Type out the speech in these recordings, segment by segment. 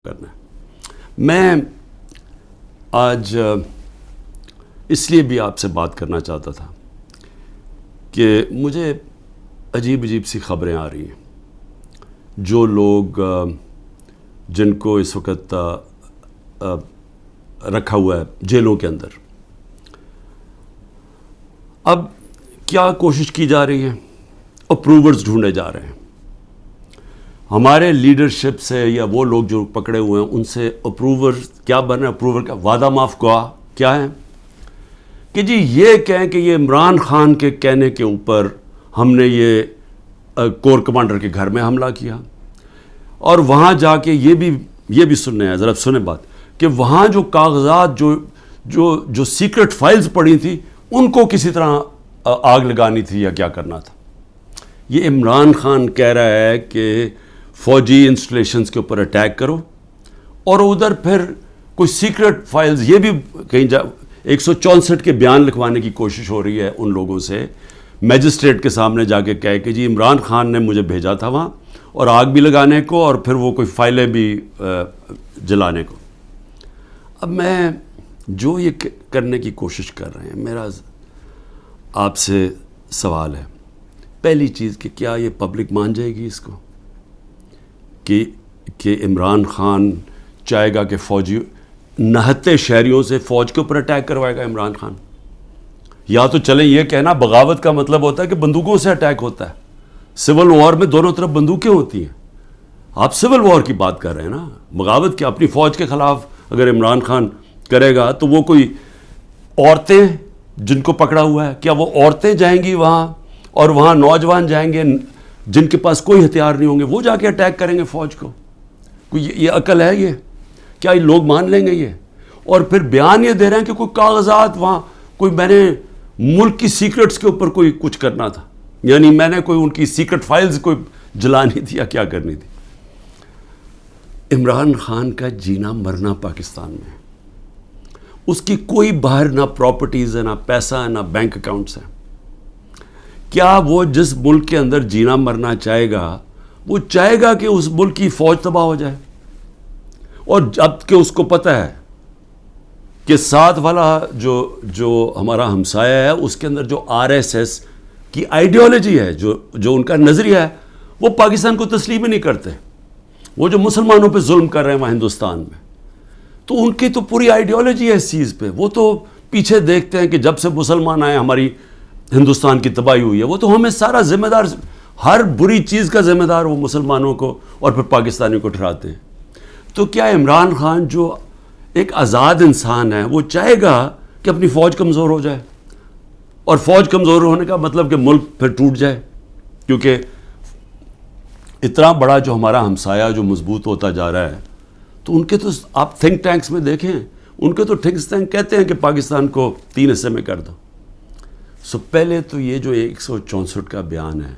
کرنا ہے۔ میں آج اس لیے بھی آپ سے بات کرنا چاہتا تھا کہ مجھے عجیب سی خبریں آ رہی ہیں۔ جو لوگ جن کو اس وقت رکھا ہوا ہے جیلوں کے اندر، اب کیا کوشش کی جا رہی ہے؟ اپروورز ڈھونڈے جا رہے ہیں ہمارے لیڈرشپ سے، یا وہ لوگ جو پکڑے ہوئے ہیں ان سے اپروور کیا بن رہے ہیں؟ اپروور کا وعدہ معاف گواہ کیا ہے کہ جی یہ کہیں کہ یہ عمران خان کے کہنے کے اوپر ہم نے یہ کور کمانڈر کے گھر میں حملہ کیا، اور وہاں جا کے یہ بھی سننے ہیں، ذرا سنیں بات، کہ وہاں جو کاغذات جو سیکرٹ فائلز پڑی تھی ان کو کسی طرح آگ لگانی تھی یا کیا کرنا تھا۔ یہ عمران خان کہہ رہا ہے کہ فوجی انسٹالیشنز کے اوپر اٹیک کرو، اور ادھر پھر کوئی سیکرٹ فائلز، یہ بھی کہیں 164 کے بیان لکھوانے کی کوشش ہو رہی ہے ان لوگوں سے، میجسٹریٹ کے سامنے جا کے کہے کہ جی عمران خان نے مجھے بھیجا تھا وہاں، اور آگ بھی لگانے کو، اور پھر وہ کوئی فائلیں بھی جلانے کو۔ اب میں جو یہ کرنے کی کوشش کر رہے ہیں، میرا آپ سے سوال ہے، پہلی چیز کہ کیا یہ پبلک مان جائے گی اس کو کہ عمران خان چاہے گا کہ فوجی نہتے شہریوں سے فوج کے اوپر اٹیک کروائے گا عمران خان؟ یا تو چلیں یہ کہنا بغاوت کا مطلب ہوتا ہے کہ بندوقوں سے اٹیک ہوتا ہے، سول وار میں دونوں طرف بندوقیں ہوتی ہیں، آپ سول وار کی بات کر رہے ہیں نا، بغاوت کیا؟ اپنی فوج کے خلاف اگر عمران خان کرے گا تو وہ کوئی عورتیں جن کو پکڑا ہوا ہے، کیا وہ عورتیں جائیں گی وہاں، اور وہاں نوجوان جائیں گے جن کے پاس کوئی ہتھیار نہیں ہوں گے، وہ جا کے اٹیک کریں گے فوج کو؟ کوئی یہ عقل ہے؟ یہ کیا یہ لوگ مان لیں گے یہ؟ اور پھر بیان یہ دے رہے ہیں کہ کوئی کاغذات وہاں، کوئی میں نے ملک کی سیکرٹس کے اوپر کوئی کچھ کرنا تھا، یعنی میں نے کوئی ان کی سیکرٹ فائلز کوئی جلانی تھی یا کیا کرنی تھی۔ عمران خان کا جینا مرنا پاکستان میں، اس کی کوئی باہر نہ پراپرٹیز ہے، نہ پیسہ ہے، نہ بینک اکاؤنٹس ہیں۔ کیا وہ جس ملک کے اندر جینا مرنا چاہے گا، وہ چاہے گا کہ اس ملک کی فوج تباہ ہو جائے؟ اور جب کہ اس کو پتہ ہے کہ ساتھ والا جو ہمارا ہمسایہ ہے، اس کے اندر جو RSS کی آئیڈیالوجی ہے، جو ان کا نظریہ ہے، وہ پاکستان کو تسلیم ہی نہیں کرتے، وہ جو مسلمانوں پہ ظلم کر رہے ہیں وہاں ہندوستان میں، تو ان کی تو پوری آئیڈیالوجی ہے اس چیز پہ، وہ تو پیچھے دیکھتے ہیں کہ جب سے مسلمان آئے ہماری ہندوستان کی تباہی ہوئی ہے، وہ تو ہمیں سارا ذمہ دار، ہر بری چیز کا ذمہ دار وہ مسلمانوں کو اور پھر پاکستانیوں کو ٹھہراتے ہیں۔ تو کیا عمران خان جو ایک آزاد انسان ہے، وہ چاہے گا کہ اپنی فوج کمزور ہو جائے؟ اور فوج کمزور ہونے کا مطلب کہ ملک پھر ٹوٹ جائے، کیونکہ اتنا بڑا جو ہمارا ہمسایہ جو مضبوط ہوتا جا رہا ہے، تو ان کے تو آپ تھنک ٹینکس میں دیکھیں، ان کے تو تھنک ٹینک کہتے ہیں کہ پاکستان کو 3 حصے میں کر دو۔ سو پہلے تو یہ جو 164 کا بیان ہے،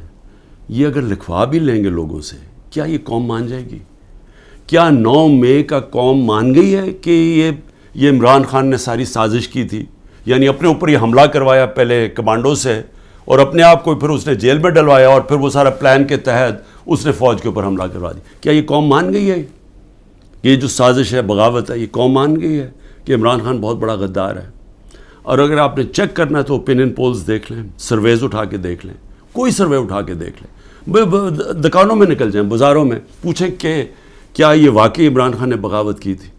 یہ اگر لکھوا بھی لیں گے لوگوں سے، کیا یہ قوم مان جائے گی؟ کیا 9 مئی کا قوم مان گئی ہے کہ یہ عمران خان نے ساری سازش کی تھی، یعنی اپنے اوپر یہ حملہ کروایا پہلے کمانڈو سے، اور اپنے آپ کو پھر اس نے جیل میں ڈلوایا، اور پھر وہ سارا پلان کے تحت اس نے فوج کے اوپر حملہ کروا دی؟ کیا یہ قوم مان گئی ہے؟ یہ جو سازش ہے، بغاوت ہے، یہ قوم مان گئی ہے کہ عمران خان بہت بڑا غدار ہے؟ اور اگر آپ نے چیک کرنا ہے تو اوپینین پولز دیکھ لیں، سرویز اٹھا کے دیکھ لیں، کوئی سروے اٹھا کے دیکھ لیں، دکانوں میں نکل جائیں، بازاروں میں پوچھیں کہ کیا یہ واقعی عمران خان نے بغاوت کی تھی؟